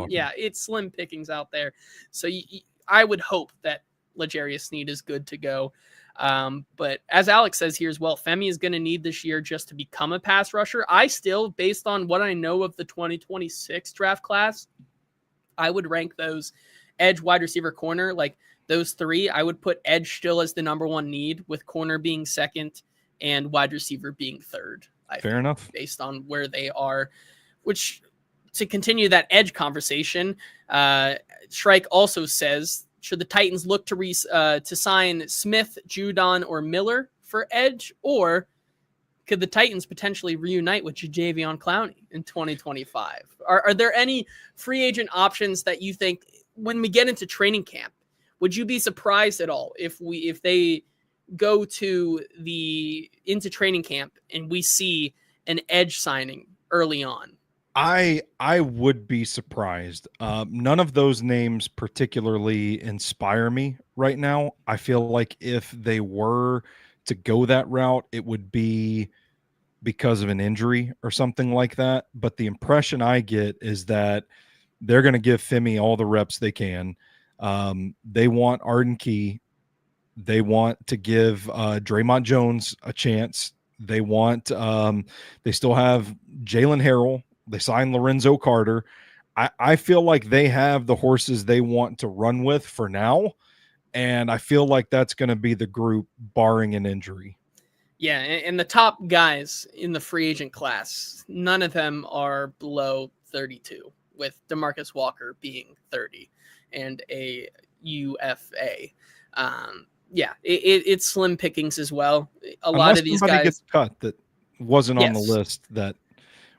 Speaker 1: Yeah, it's slim pickings out there. So I would hope that L'Jarius Sneed is good to go. But as Alex says here as well, Femi is going to need this year just to become a pass rusher. I still, based on what I know of the 2026 draft class, I would rank those edge, wide receiver, corner, like those three. I would put edge still as the number one need, with corner being second and wide receiver being third.
Speaker 2: Fair enough.
Speaker 1: Based on where they are, which, to continue that edge conversation, Shrike also says, should the Titans look to sign Smith, Judon, or Miller for edge, or could the Titans potentially reunite with Jadeveon Clowney in 2025? Are there any free agent options that you think, when we get into training camp, would you be surprised at all if they go into training camp and we see an edge signing early on?
Speaker 2: I would be surprised. None of those names particularly inspire me right now. I feel like if they were to go that route, it would be because of an injury or something like that. But the impression I get is that they're going to give Femi all the reps they can. They want Arden Key. They want to give Draymond Jones a chance. They want they still have Jalen Harrell. They signed Lorenzo Carter. I feel like they have the horses they want to run with for now. And I feel like that's going to be the group barring an injury.
Speaker 1: Yeah, and the top guys in the free agent class, none of them are below 32, with DeMarcus Walker being 30. and a UFA. It's slim pickings as well. Lot of these guys
Speaker 2: gets cut that wasn't on the list that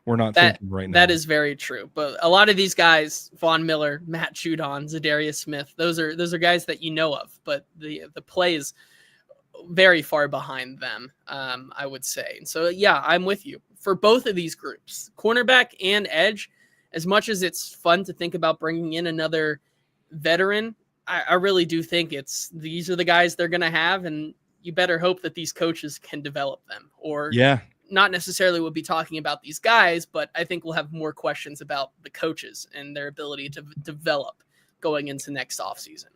Speaker 2: we're not thinking right now.
Speaker 1: That is very true. But a lot of these guys, Von Miller, Matt Judon, Zadarius Smith, those are guys that you know of, but the play is very far behind them, I would say. And so, yeah, I'm with you. For both of these groups, cornerback and edge, as much as it's fun to think about bringing in another veteran, I really do think these are the guys they're going to have, and you better hope that these coaches can develop them. Or not necessarily we'll be talking about these guys, but I think we'll have more questions about the coaches and their ability to develop going into next offseason.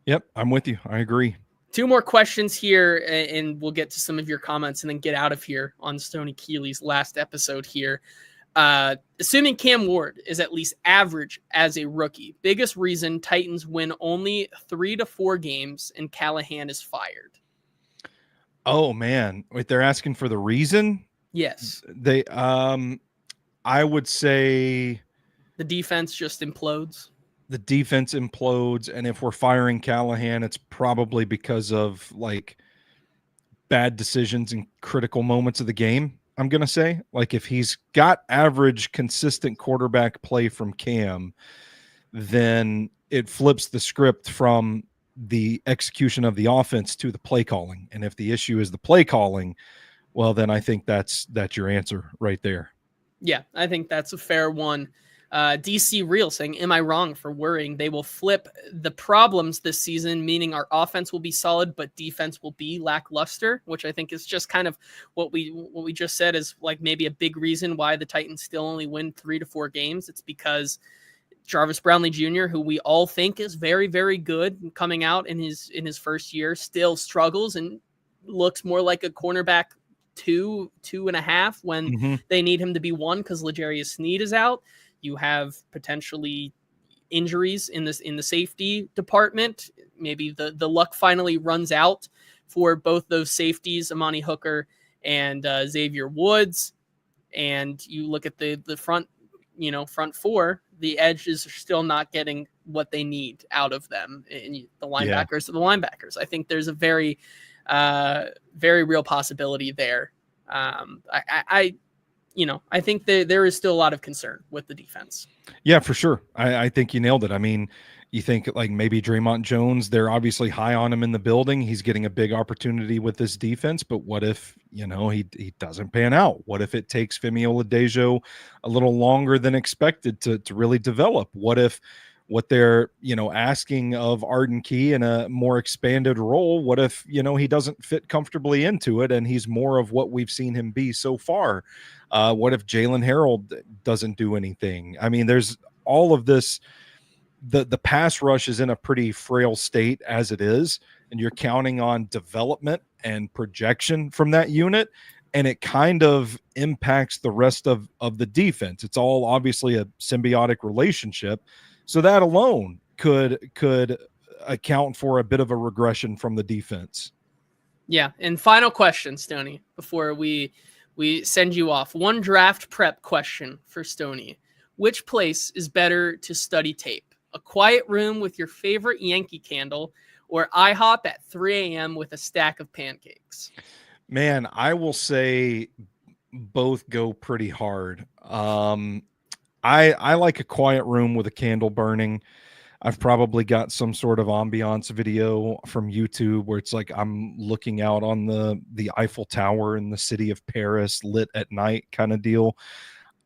Speaker 2: Yep, I'm with you. I agree.
Speaker 1: 2 more questions here, and we'll get to some of your comments and then get out of here on Stoney Keeley's last episode here. Assuming Cam Ward is at least average as a rookie, biggest reason Titans win only 3 to 4 games and Callahan is fired.
Speaker 2: Oh man, wait, they're asking for the reason?
Speaker 1: Yes.
Speaker 2: They I would say
Speaker 1: the defense just implodes.
Speaker 2: The defense implodes, and if we're firing Callahan, it's probably because of like bad decisions in critical moments of the game. I'm going to say, like, if he's got average, consistent quarterback play from Cam, then it flips the script from the execution of the offense to the play calling. And if the issue is the play calling, well, then I think that's your answer right there.
Speaker 1: Yeah, I think that's a fair one. DC Real saying, am I wrong for worrying they will flip the problems this season, meaning our offense will be solid, but defense will be lackluster, which I think is just kind of what we just said is like maybe a big reason why the Titans still only win 3 to 4 games. It's because Jarvis Brownlee Jr., who we all think is very, very good coming out in his first year, still struggles and looks more like a cornerback 2.5 when they need him to be 1 because L'Jarius Sneed is out. You have potentially injuries in the safety department. Maybe the luck finally runs out for both those safeties, Amani Hooker and Xavier Woods. And you look at the front, front 4, the edges are still not getting what they need out of them. And the linebackers are the linebackers. I think there's a very, very real possibility there. I think there is still a lot of concern with the defense.
Speaker 2: Yeah, for sure. I think you nailed it. I mean, you think like maybe Draymond Jones, they're obviously high on him in the building. He's getting a big opportunity with this defense, but what if, he doesn't pan out? What if it takes Femi Oladejo a little longer than expected to really develop? What if what they're, asking of Arden Key in a more expanded role, what if, he doesn't fit comfortably into it and he's more of what we've seen him be so far? What if Jalen Harold doesn't do anything? I mean, there's all of this. The pass rush is in a pretty frail state as it is, and you're counting on development and projection from that unit, and it kind of impacts the rest of the defense. It's all obviously a symbiotic relationship. So that alone could account for a bit of a regression from the defense.
Speaker 1: Yeah. And final question, Stoney, before we send you off. One draft prep question for Stoney. Which place is better to study tape? A quiet room with your favorite Yankee candle or IHOP at 3 a.m. with a stack of pancakes?
Speaker 2: Man, I will say both go pretty hard. I like a quiet room with a candle burning. I've probably got some sort of ambiance video from YouTube where it's like I'm looking out on the Eiffel Tower in the city of Paris lit at night kind of deal.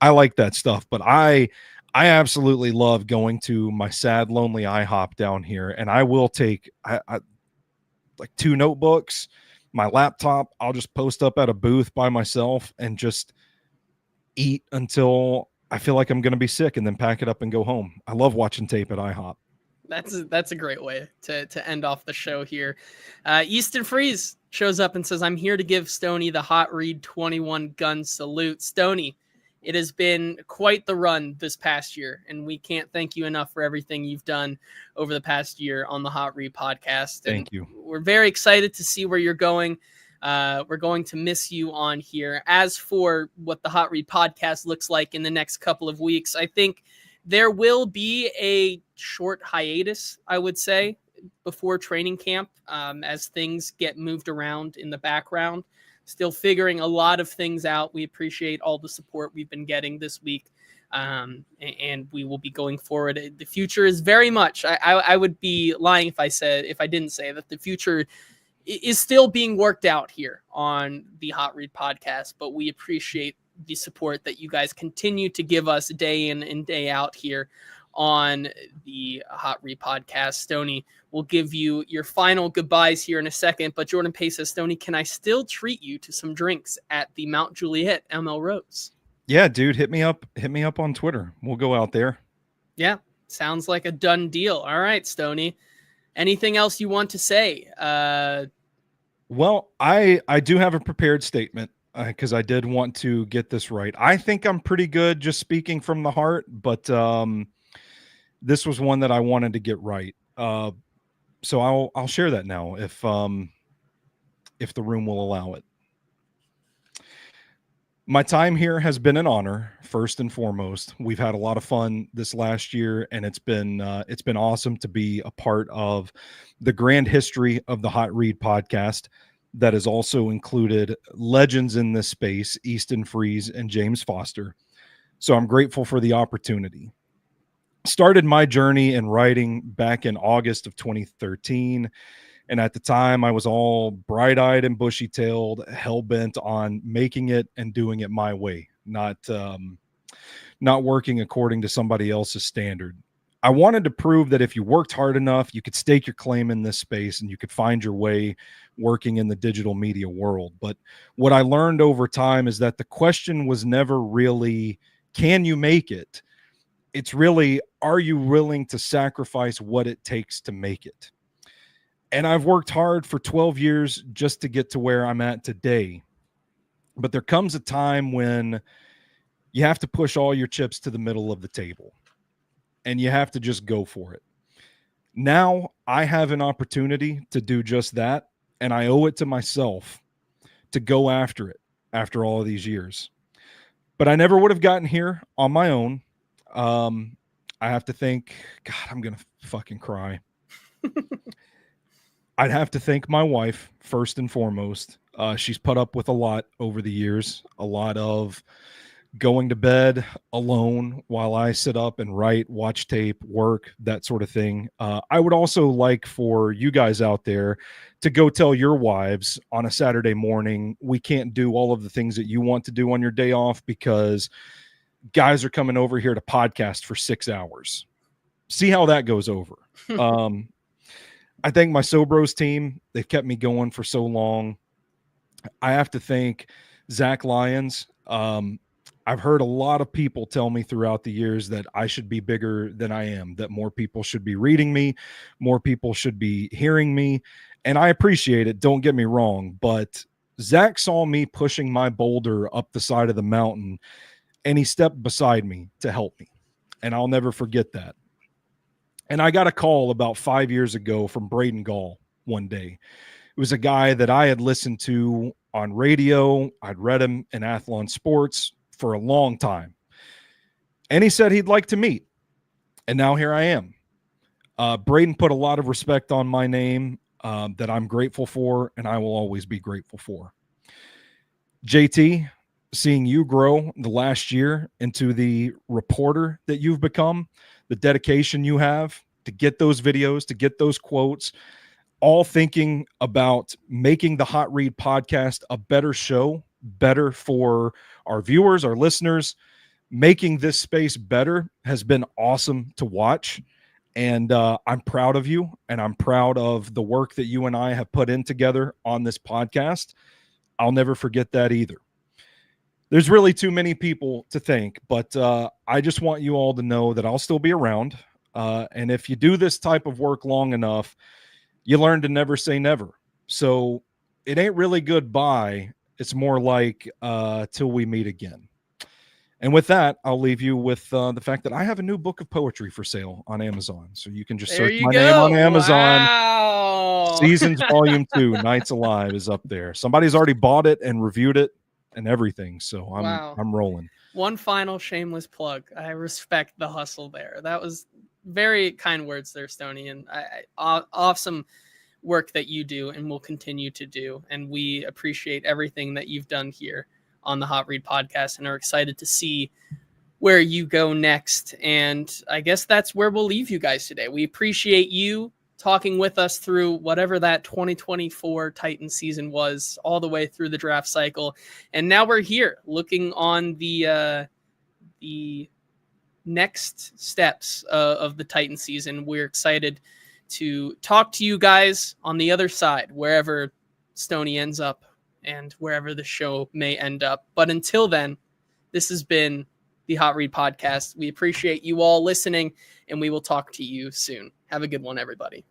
Speaker 2: I like that stuff, but I absolutely love going to my sad, lonely IHOP down here, and I will take I like 2 notebooks, my laptop. I'll just post up at a booth by myself and just eat until I feel like I'm going to be sick and then pack it up and go home. I love watching tape at IHOP.
Speaker 1: That's a great way to end off the show here. Easton Freeze shows up and says, I'm here to give Stoney the Hot Read 21 gun salute. Stoney, it has been quite the run this past year, and we can't thank you enough for everything you've done over the past year on the Hot Read podcast.
Speaker 2: Thank you.
Speaker 1: We're very excited to see where you're going. We're going to miss you on here. As for what the Hot Read podcast looks like in the next couple of weeks, I think There will be a short hiatus, I would say, before training camp, as things get moved around in the background. Still figuring a lot of things out. We appreciate all the support we've been getting this week, and we will be going forward. The future is very much. I would be lying if I didn't say that the future is still being worked out here on the Hot Read podcast. But we appreciate the support that you guys continue to give us day in and day out here on the Hot Read podcast. Stoney, we'll give you your final goodbyes here in a second, but Jordan Pace says, Stoney, can I still treat you to some drinks at the Mount Juliet ML Rose?
Speaker 2: Yeah, dude, hit me up on Twitter. We'll go out there.
Speaker 1: Yeah, sounds like a done deal. All right, Stoney, anything else you want to say?
Speaker 2: Well, I do have a prepared statement, because I did want to get this right. I think I'm pretty good just speaking from the heart, but this was one that I wanted to get right. So I'll share that now if the room will allow it. My time here has been an honor, first and foremost. We've had a lot of fun this last year, and it's been awesome to be a part of the grand history of the Hot Read podcast that has also included legends in this space, Easton Freeze and James Foster. So I'm grateful for the opportunity. Started my journey in writing back in August of 2013. And at the time, I was all bright-eyed and bushy-tailed, hell-bent on making it and doing it my way, not working according to somebody else's standard. I wanted to prove that if you worked hard enough, you could stake your claim in this space and you could find your way working in the digital media world. But what I learned over time is that the question was never really, can you make it? It's really, are you willing to sacrifice what it takes to make it? And I've worked hard for 12 years just to get to where I'm at today. But there comes a time when you have to push all your chips to the middle of the table and you have to just go for it. Now I have an opportunity to do just that, and I owe it to myself to go after it after all of these years. But I never would have gotten here on my own. I have to think, God, I'm going to fucking cry. I'd have to thank my wife first and foremost. She's put up with a lot over the years, a lot of going to bed alone while I sit up and write, watch tape, work, that sort of thing. I would also like for you guys out there to go tell your wives on a Saturday morning, we can't do all of the things that you want to do on your day off because guys are coming over here to podcast for 6 hours. See how that goes over. I thank my Sobros team. They've kept me going for so long. I have to thank Zach Lyons. I've heard a lot of people tell me throughout the years that I should be bigger than I am, that more people should be reading me, more people should be hearing me. And I appreciate it. Don't get me wrong. But Zach saw me pushing my boulder up the side of the mountain, and he stepped beside me to help me. And I'll never forget that. And I got a call about 5 years ago from Braden Gall one day. It was a guy that I had listened to on radio. I'd read him in Athlon Sports for a long time. And he said he'd like to meet. And now here I am. Braden put a lot of respect on my name that I'm grateful for, and I will always be grateful for. JT, seeing you grow the last year into the reporter that you've become, the dedication you have to get those videos, to get those quotes, all thinking about making the Hot Read podcast a better show, better for our viewers, our listeners, making this space better has been awesome to watch. And I'm proud of you, and I'm proud of the work that you and I have put in together on this podcast. I'll never forget that either. There's really too many people to thank, but I just want you all to know that I'll still be around. And if you do this type of work long enough, you learn to never say never. So it ain't really goodbye. It's more like till we meet again. And with that, I'll leave you with the fact that I have a new book of poetry for sale on Amazon. So you can just search my name on Amazon.
Speaker 1: Wow.
Speaker 2: Seasons Volume 2, Nights Alive is up there. Somebody's already bought it and reviewed it and everything. So I'm rolling.
Speaker 1: One final shameless plug. I respect the hustle there. That was very kind words there, Stoney, and awesome work that you do and will continue to do. And we appreciate everything that you've done here on the Hot Read podcast and are excited to see where you go next. And I guess that's where we'll leave you guys today. We appreciate you talking with us through whatever that 2024 Titan season was, all the way through the draft cycle. And now we're here looking on the next steps of the Titan season. We're excited to talk to you guys on the other side, wherever Stoney ends up and wherever the show may end up. But until then, this has been the Hot Read podcast. We appreciate you all listening, and we will talk to you soon. Have a good one, everybody.